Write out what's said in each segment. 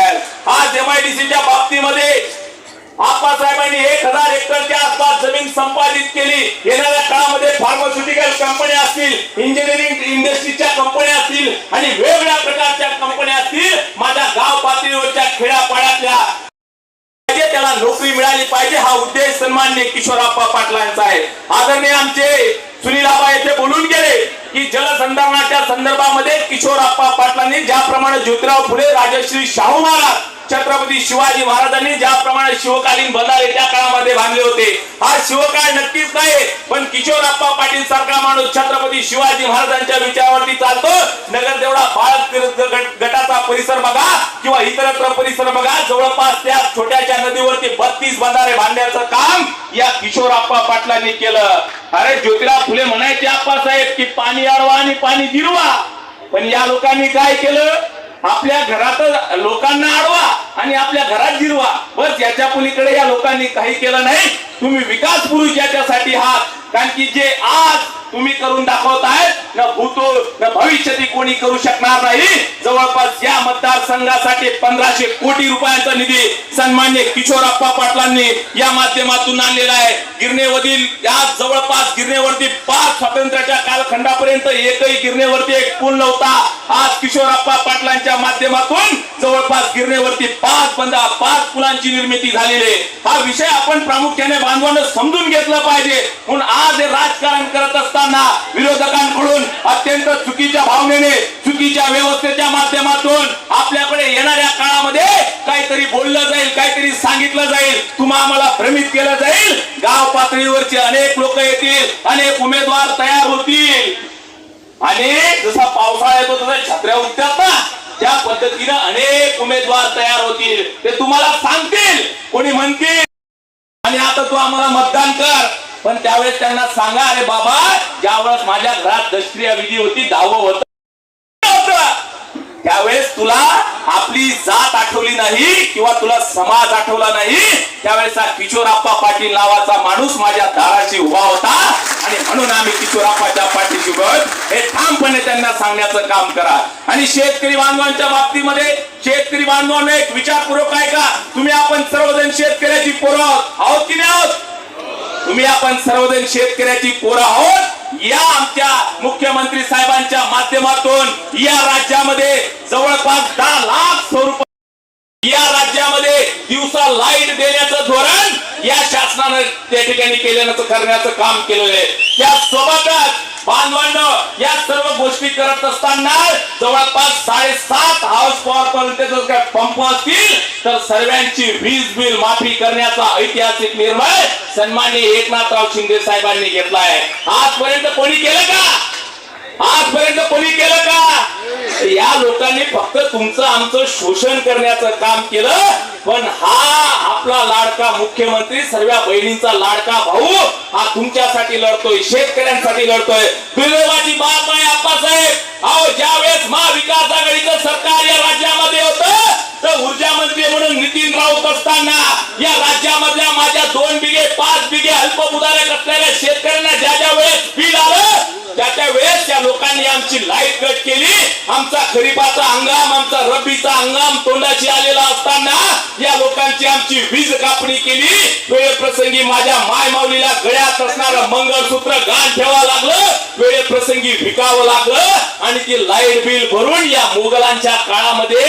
आहेत। आज MIDCच्या बाबतीमध्ये आप्पासाहेबांनी 1000 एकरच्या आसपास जमीन संपादित केली। येणाऱ्या काळामध्ये फार्मास्युटिकल कंपन्या असतील, इंजिनिअरिंग इंडस्ट्रीच्या कंपन्या असतील आणि वेगवेगळ्या प्रकारच्या कंपन्या असतील, माझ्या गाव पातळीवरच्या खेड्यापाड्यातल्या त्याला नोकरी मिळाली पाहिजे, हा उद्देश सन्माननीय किशोरप्पा पाटलांचा आहे। आदरणीय आमचे सुनील आबा येथे बोलून गेले की जलसंधारणाच्या संदर्भामध्ये किशोरप्पा पाटलांनी ज्याप्रमाणे ज्योतिराव फुले, राजश्री शाहू महाराज, छत्रपती शिवाजी महाराजांनी ज्याप्रमाणे शिवकालीन बंधारे त्या काळामध्ये बांधले होते, हा शिवकाळ नक्कीच नाही, पण किशोरप्पा पाटील सारखा माणूस छत्रपती शिवाजी महाराजांच्या विचारावरती चालतो। नगर देवळा बाळ गटाचा परिसर बघा किंवा इतरत्र परिसर बघा, जवळपास त्या छोट्याच्या नदीवरती 32 बंधारे बांधण्याचं काम या किशोरप्पा पाटलांनी केलं। अरे ज्योतिराव फुले म्हणायचे आप्पासाहेब की पाणी अडवा आणि पाणी जिरवा, पण या लोकांनी काय केलं, आपल्या घरात लोकांना अडवा आणि आपल्या घरात जिरवा, बस याच्या पलीकडे या लोकांनी काही केलं नाही। तुम्ही विकास पुरुष याच्यासाठी आहात, कारण की जे आज तुम्ही करून दाखवताय न भूतो न भविष्यात कोणी करू शकणार नाही। जवळपास या मतदारसंघासाठी 1500 कोटी रुपयांचा निधी सन्माननीय किशोरप्पा पाटलांनी या माध्यमातून आणलेला आहे। गिरणेवरील या जवळपास गिरणेवरती 5 स्वातंत्र्याच्या कालखंडापर्यंत एकही गिरणेवरती एक पूल नव्हता। आज किशोरप्पा पाटलांच्या माध्यमातून जवळपास गिरणेवरती 5 पुलांची निर्मिती झालेली आहे। हा विषय आपण प्रामुख्याने बांधवांना समजून घेतला पाहिजे। म्हणून आज हे राजकारण करत असताना विरोधकांकडून अत्यंत चुकीच्या भावनेने, चुकीच्या व्यवस्थेच्या माध्यमातून आपल्याकडे येणाऱ्या काळामध्ये काहीतरी बोललं जाईल, काहीतरी सांगितलं जाईल, तुम्हा आम्हाला भ्रमित केलं जाईल। गाव पातळीवरचे अनेक लोक येतील, अनेक उमेदवार तयार होतील आणि जसा पावसाळा येतो तसा छत्र्या उठतात ना, त्या पद्धतीने अनेक उमेदवार तयार होतील। ते तुम्हाला सांगतील, कोणी म्हणतील आणि आता तू आम्हाला मतदान कर, पण त्यावेळेस त्यांना सांगा, अरे बाबा ज्यावेळेस माझ्या घरात दशक्रिया विधी होती, दावं होत, त्यावेळेस तुला आपली जात आठवली नाही किंवा तुला समाज आठवला नाही, त्यावेळेस किशोरप्पा पाटील नावाचा माणूस माझ्या दाराशी उभा होता आणि म्हणून आम्ही किशोरप्पाच्या पाठीशी हे ठामपणे त्यांना सांगण्याचं काम करा। आणि शेतकरी बांधवांच्या बाबतीमध्ये शेतकरी बांधवांना एक विचारपूर्वक आहे का, तुम्ही आपण सर्वजण शेतकऱ्याची पोरं आहोत की नाही आहोत? तुम्ही आपण सर्वजण शेतकऱ्याची पोरं आहोत। या आमच्या मुख्यमंत्री साहेबांच्या माध्यमातून या राज्यामध्ये जवळपास 10 लाख स्वरूप या राज्यामध्ये दिवसा लाईट देण्याचं धोरण या शासनाने त्या ठिकाणी करण्याचं काम केलेलं आहे। त्यासोबतच बांधवांनो या सर्व गोष्टी करत असताना जवळपास 7.5 हाऊस पॉवर पर्यंत पंप असतील तर सर्वांची वीज बिल माफी करण्याचा ऐतिहासिक निर्णय सन्माननीय एकनाथराव शिंदे साहेबांनी घेतला आहे। आजपर्यंत कोणी केलं का? आजपर्यंत कोणी केलं का? या लोकांनी फक्त तुमचं आमचं शोषण करण्याचं काम केलं, पण हा आपला लाडका मुख्यमंत्री, सर्व बहिणींचा लाडका भाऊ हा तुमच्यासाठी लढतोय, शेतकऱ्यांसाठी लढतोय। दुर्दैवाची बात आहे आप्पासाहेब, अहो ज्यावेळेस महाविकास आघाडीचं सरकार या राज्यामध्ये होतं तर ऊर्जा मंत्री म्हणून नितीन राऊत असताना या राज्यामधल्या माझ्या 2 बिघे 5 बिघे अल्पभूधारक असलेल्या शेतकऱ्यांना ज्या वेळेस बिल आलं त्या वेळेस त्या लोकांनी आमची लाईट कट केली। आमचा खरीपाचा हंगाम, आमचा रब्बीचा हंगाम तोंडाशी आलेला असताना या लोकांची आमची वीज कापणी केली। वेळे प्रसंगी माझ्या माय माऊलीला गळ्यात असणारं मंगळसूत्र गाण ठेवावं लागलं, वेळे प्रसंगी विकावं लागलं आणि ती लाईट बिल भरून या मुघलांच्या काळामध्ये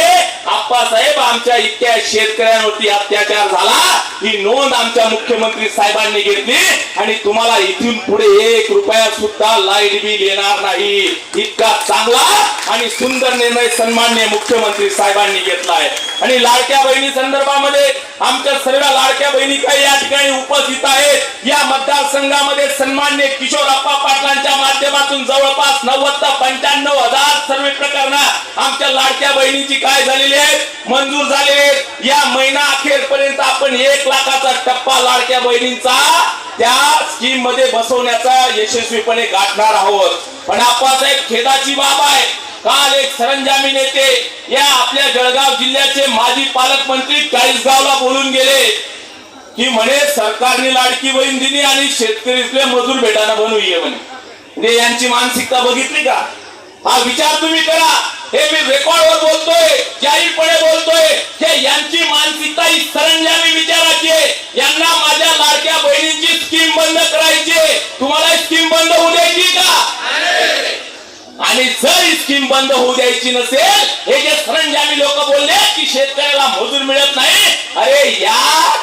आप्पासाहेब आमच्या इतक्या शेतकऱ्यांवरती अत्याचार झाला, ही नोंद आमच्या मुख्यमंत्री साहेबांनी घेतली आणि तुम्हाला इथून पुढे 1 रुपया सुद्धा लाईट बिल येणार नाही, इतका चांगला आणि सुंदर निर्णय सन्माननीय मुख्यमंत्री साहेबांनी घेतलाय। आणि लाडक्या बहिणी संदर्भामध्ये आमच्या सर्व लाडक्या बहिणी काही या ठिकाणी उपस्थित आहेत। या मतदारसंघामध्ये सन्माननीय किशोरप्पा पाटलांच्या माध्यमातून जवळपास 90 ते 95,000 सर्वे प्रकरण आमच्या लाडक्या बहिणींची काय झालेली आहेत, मंजूर झालेली आहेत। या महिना अखेरपर्यंत आपण 1 लाखाचा टप्पा लाडक्या बहिणींचा त्या स्कीम मध्ये बसवण्याचा यशस्वीपणे गाठणार आहोत। पण आप्पासाहेब खेदाची बाब आहे, काल एक सरंजामी नेते या आपल्या जळगाव जिल्ह्याचे माजी पालकमंत्री चाळीसगावला बोलून गेले की म्हणे सरकारने लाडकी बहीण दिली आणि शेतकरीतले मजूर भेटाना बनवूये म्हणे। म्हणजे यांची मानसिकता बघितली का? हा विचार तुम्ही करा। हे मी रेकॉर्डवर बोलतोय, जाहीरपणे बोलतोय, हे बंद होऊ द्यायची नसेल. हे जे सरंजामी लोक बोलले की शेतकऱ्याला मजूर मिळत नाही, अरे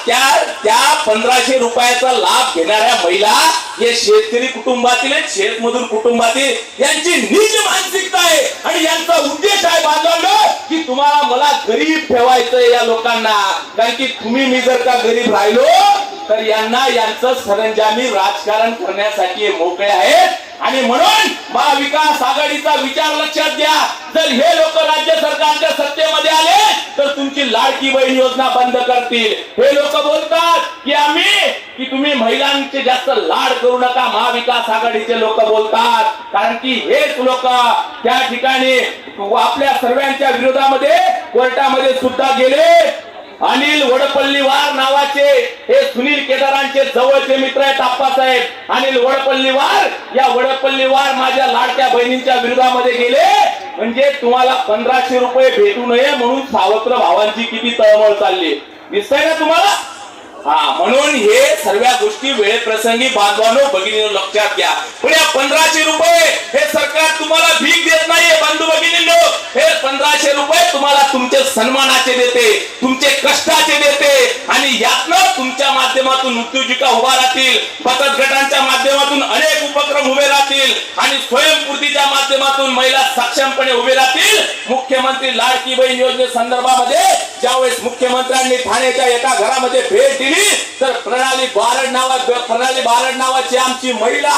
त्या 1500 रुपयाचा लाभ घेणाऱ्या महिला हे शेतकरी कुटुंबातील शेतमजूर कुटुंबातील यांची नीच मानसिकता आहे. आणि यांचा उद्देश आहे बांधवांनो की तुम्हाला मला गरीब ठेवायचंय या लोकांना. कारण की तुम्ही मी जर का गरीब राहिलो तर यांना यांचं सरंजामी राजकारण करण्यासाठी मोकळे आहेत. आणि म्हणून महाविकास आघाडीचा विचार लक्षात घ्या. जर हे लोक राज्य सरकारच्या सत्तेमध्ये आले तर तुमची लाडकी बहीण योजना बंद करतील. हे लोक बोलतात की तुम्ही महिलांचे जास्त लाड करू नका. महाविकास आघाडीचे लोक बोलतात कारण की हेच लोक त्या ठिकाणी आपल्या सर्वांच्या विरोधामध्ये कोर्टामध्ये सुद्धा गेले. अनिल वडपल्लीवार नावाचे हे सुनील केदारांचे जवळचे मित्र आहेत आप्पासाहेब. अनिल वडपल्लीवार, या वडपल्लीवार माझ्या लाडक्या बहिणींच्या विरोधामध्ये गेले. म्हणजे तुम्हाला 1500 रुपये भेटू नये म्हणून सावत्र भावांची किती तळमळ चालली दिसतंय ना तुम्हाला. म्हणून हे सर्व गोष्टी वेळेप्रसंगी बांधवांनो भगिनींनो लक्षात घ्या. पण या 1500 रुपये हे सरकार तुम्हाला भीक देत नाहीये बंधू भगिनींनो. हे 1500 रुपये तुम्हाला तुमचे सन्मानाचे देते, तुमचे कष्टाचे देते. आणि यातनं तुमच्या माध्यमातून उद्योजिका उभा राहतील, बचत गटांच्या माध्यमातून अनेक उपक्रम उभे राहतील आणि स्वयंपूर्तीच्या माध्यमातून महिला सक्षमपणे उभे राहतील. मुख्यमंत्री लाडकी बहीण योजने संदर्भामध्ये ज्यावेळेस मुख्यमंत्र्यांनी ठाण्याच्या एका घरामध्ये भेट दिली तर प्रणाली बारड नावाची आमची महिला,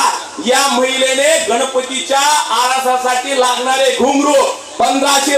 या महिलेने गणपतीच्या आरसासाठी लागणारे घुंगरू 1500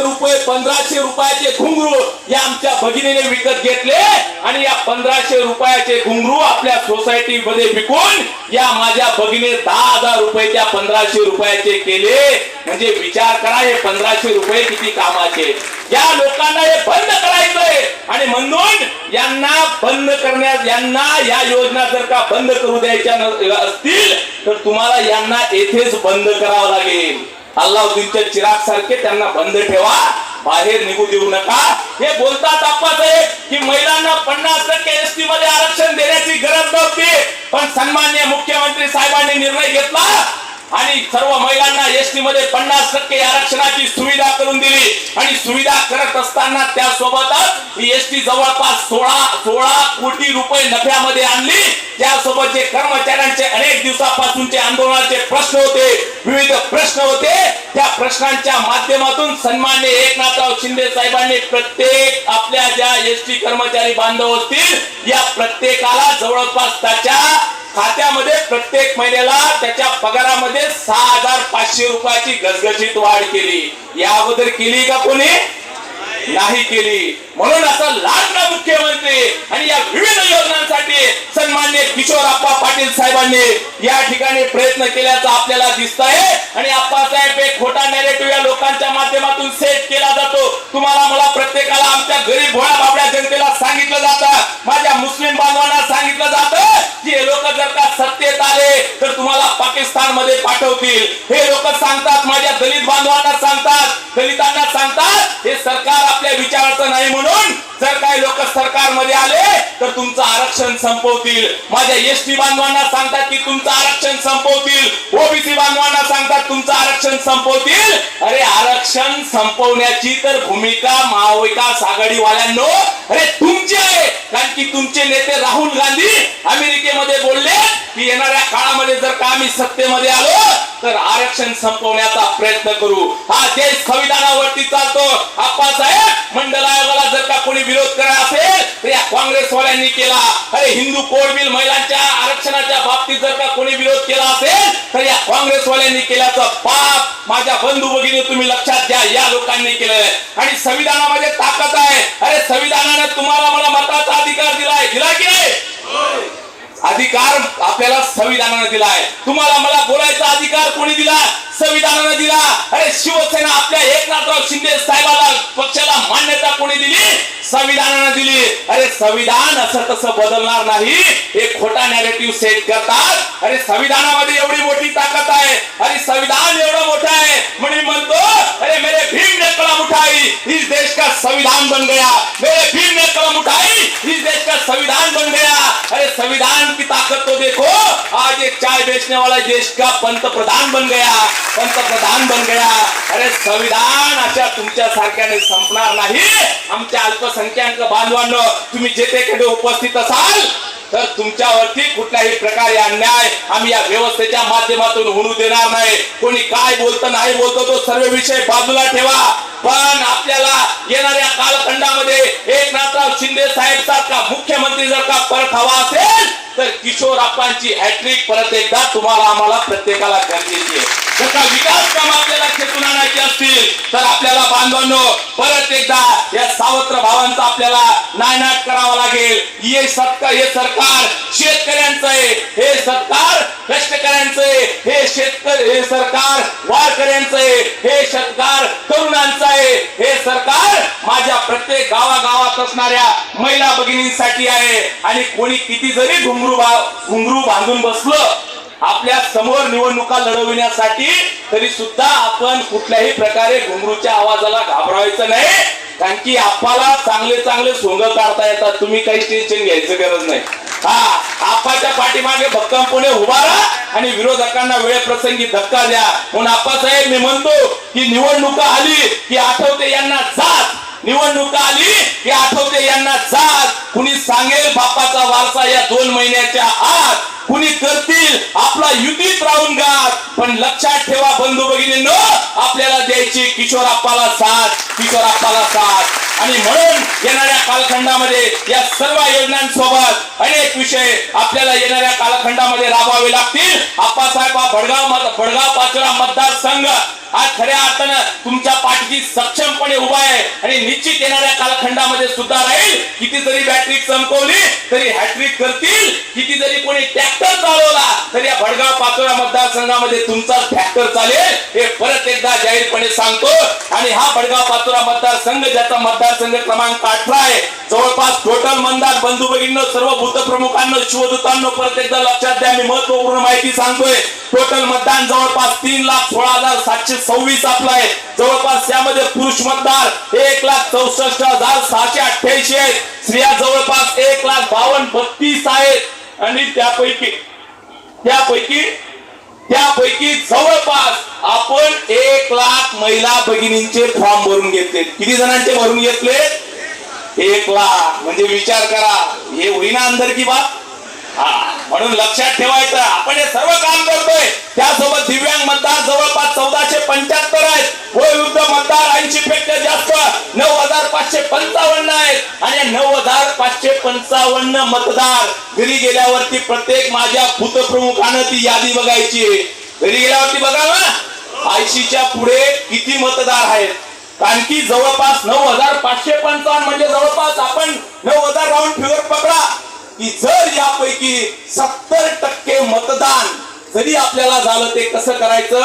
रुपयाचे घुंगरू या आमच्या भगिनीने विकत घेतले. आणि या 1500 रुपयाचे घुंगरू आपल्या सोसायटी मध्ये विकून या माझ्या भगिनी 10,000 रुपये त्या 1500 रुपयाचे केले. म्हणजे विचार करा हे 1500 रुपये किती कामाचे. या लोकांना हे बंद करायचंय. आणि म्हणून यांना या योजना जर का बंद करू द्यायच्या असतील तर तुम्हाला यांना येथेच बंद करावं लागेल. अल्लाउद्दीनच्या चिराग सारखे त्यांना बंद ठेवा, बाहेर निघू देऊ नका. हे बोलतात आप्पासाहेब की महिलांना 50% एसटी मध्ये आरक्षण देण्याची गरज नव्हती, पण सन्माननीय मुख्यमंत्री साहेबांनी निर्णय घेतला आणि सर्व महिलांना एसटी मध्ये 50% आरक्षणाची सुविधा करून दिली. आणि सुविधा करत असताना त्यासोबतच एसटी जवळपास 16 कोटी रुपये नफ्यामध्ये आणली. त्यासोबत जे कर्मचाऱ्यांचे अनेक दिवसापासूनचे आंदोलनाचे प्रश्न होते, विविध प्रश्न होते, त्या प्रश्नांच्या माध्यमातून सन्मान्य एकनाथराव शिंदे साहेबांनी प्रत्येक आपल्या ज्या एसटी कर्मचारी बांधव असतील या प्रत्येकाला जवळपास त्याच्या खात्यामध्ये प्रत्येक महिन्याला त्याच्या पगारामध्ये 6,500 रुपयाची गसगशीत वाढ केली. या अगोदर केली का कोणी? नाही केली. म्हणून असं लाडका मुख्यमंत्री आणि या विविध योजनांसाठी सन्माननीय किशोरप्पा पाटील साहेबांनी या ठिकाणी प्रयत्न केल्याचं आपल्याला दिसत आहे. आणि आप्पासाहेब एक खोटा नॅरेटिव्ह या लोकांच्या माध्यमातून सेट केला जातो. तुम्हाला मला प्रत्येकाला आमच्या गरीब भोळ्या बाबड्या जनतेला सांगितलं जातं, माझ्या मुस्लिम बांधवांना सांगितलं जातं की हे लोक जर का सत्तेत आले तर तुम्हाला पाकिस्तान मध्ये पाठवतील. हे लोक सांगतात, माझ्या दलित बांधवांना सांगतात, दलितांना सांगतात हे सरकार आपल्या विचाराचं नाही म्हणून जर काही लोक सरकारमध्ये आले तर तुमचं आरक्षण संपवतील. माझ्या एसटी बांधवांना सांगतात की तुमचं आरक्षण संपवतील, ओबीसी बांधवांना सांगतात तुमचं आरक्षण संपवतील. अरे आरक्षण संपवण्याची तर भूमिका महाविकास आघाडीवाल्यांनो अरे तुमची आहे. कारण की तुमचे नेते राहुल गांधी अमेरिकेमध्ये बोलले की येणाऱ्या काळामध्ये जर का आम्ही सत्तेमध्ये आलो तर आरक्षण संपवण्याचा प्रयत्न करू. हा देश संविधानावरती चालतो. आप्पासाहेब मंडल आयोगाला जर का कोणी विरोध करत असेल तर या काँग्रेसवाल्यांनी केला. अरे हिंदू कोड बिल महिलांच्या आरक्षणाच्या बाबतीत जर का कोणी विरोध केला असेल तर या काँग्रेसवाल्यांनी केल्याचं पाप माझ्या बंधू भगिनी तुम्ही लक्षात घ्या, या लोकांनी केलंय. आणि संविधानामध्ये ताकद आहे. अरे संविधानाने तुम्हाला मला मताचा अधिकार दिलाय की नाही? अधिकार आपल्याला संविधानाने दिलाय. तुम्हाला मला बोलायचा अधिकार कोणी दिला? संविधानाने दिला. अरे शिवसेना आपल्या एकनाथराव शिंदे साहेबाला पक्षाला मान्यता कोणी दिली? संविधानाने दिली. अरे संविधान असं तसं बदलणार नाही, एक खोटा नॅरेटिव्ह सेट करतात. अरे संविधानामध्ये एवढी मोठी ताकद आहे, अरे संविधान एवढं मोठं आहे म्हणून म्हणतो अरे मेरे भीम ने कलम उठाई इस देश का संविधान बन गया, मेरे भीम ने कलम उठाई इस देश का संविधान बन गया. अरे संविधान की ताकत तो देखो. आज आज एक चाय बेचने वाला देश का पंतप्रधान बन गया, पंतप्रधान बन गया। अरे संविधान अशा तुमच्या सारख्याने संपणार नाही। आमच्या अल्पसंख्याक बांधवांनो, तुम्ही जेथे उपस्थित असाल तर तुमच्यावरती कुठल्याही प्रकारे अन्याय आम्ही या व्यवस्थेच्या माध्यमातून होऊ देणार नाही। कोणी काय बोलतं नाही बोलतो तो सर्व विषय बाजूला ठेवा, पण आपल्याला येणाऱ्या कालखंडामध्ये एकनाथराव शिंदे साहेब सारखा मुख्यमंत्री जर का परत हवा असेल तर किशोरप्पांची हॅट्रिक परत एकदा तुम्हाला आम्हाला प्रत्येकाला गरजेची आहे। जर का विकास काम आपल्याला खेचून आणायचे असतील तर आपल्याला बांधवांनो परत एकदा या सावत्र भावांचा आपल्याला नायनाट करावा लागेल। हे सरकार शेतकऱ्यांचं आहे, हे सरकार कष्टकऱ्यांचं आहे, हे सरकार वारकऱ्यांचं आहे, हे सरकार तरुणांचं आहे, हे सरकार माझ्या प्रत्येक गावागावात असणाऱ्या महिला भगिनींसाठी आहे। आणि कोणी किती जरी घुंगरू बांधून बसलं आपल्या समोर निवडणुका लढविण्यासाठी तरी सुद्धा आपण कुठल्याही प्रकारे घुंगरूच्या आवाजाला घाबरायचं नाही, कारण की आपल्याला चांगले चांगले सोंग काढता येतात। तुम्ही काही टेन्शन घ्यायचं गरज नाही। आपाच्या पाठीमागे भक्कमपणे उभा राहा आणि विरोधकांना वेळप्रसंगी धक्का द्या। म्हणून आप्पासाहेब मी म्हणतो की निवडणुका आली की आठवते यांना जात, निवडणुका आली की आठवते यांना जात। कुणी सांगेल बाप्पाचा वारसा या 2 महिन्याच्या आत, कुणी करतील आपला युतीत राहून घात, पण लक्षात ठेवा बंधू भगिनींनो, आपल्याला द्यायची किशोरप्पाला साथ, किशोरप्पाला साथ। आणि म्हणून येणाऱ्या कालखंडामध्ये या सर्व योजनांसोबत अनेक विषय आपल्याला येणाऱ्या कालखंडामध्ये राबवावे लागतील। आप्पासाहेब भडगाव पाचोरा मतदारसंघ आज खऱ्या अर्थानं तुमच्या पाठीशी सक्षमपणे उभा आहे आणि निश्चित येणाऱ्या कालखंडामध्ये सुद्धा राहील। किती जरी बॅटरी चमकवली तरी हॅट्रिक करतील, किती जरी कोणी ट्रॅक्टर चालवला तरी या भडगाव पाचोरा मतदारसंघामध्ये तुमचा ट्रॅक्टर चालेल, हे परत एकदा जाहीरपणे सांगतो। आणि हा भडगाव पाचोरा मतदारसंघ ज्याचा मतदारसंघ क्रमांक 18 आहे, जवळपास टोटल मतदार बंधू भगिनींनो, सर्व भूतप्रमुखांनो, शिवदूतांनो परत एकदा लक्षात द्या, मी महत्वपूर्ण माहिती सांगतोय। टोटल मतदान जवळपास 3,16,726 आपलं आहे। जवळपास त्यामध्ये पुरुष मतदार 1,64,688 आहेत, स्त्रिया जवळपास 1,52,32 आहेत आणि त्यापैकी जवळपास आपण 1,00,000 महिला भगिनींचे फॉर्म भरून घेतले। किती जणांचे भरून घेतले? 1,00,000। म्हणजे विचार करा, हे होईना अंदर की बात। म्हणून लक्षात ठेवायचं, आपण हे सर्व काम करतोय। त्यासोबत दिव्यांग मतदार जवळपास 1,475 आहेत, वयोवृद्ध मतदार 80 पेक्षा जास्त 9,555 आहेत। आणि 9,555 मतदार घरी गेल्यावरती प्रत्येक माझ्या भूतप्रमुखानं ती यादी बघायची आहे। घरी गेल्यावरती बघा ना, 80च्या पुढे किती मतदार आहेत, कारण की जवळपास 9,555 म्हणजे जवळपास आपण 9,000 राऊंड फिगर पकडा की जर यापैकी 70% मतदान जरी आपल्याला झालं, ते कसं करायचं?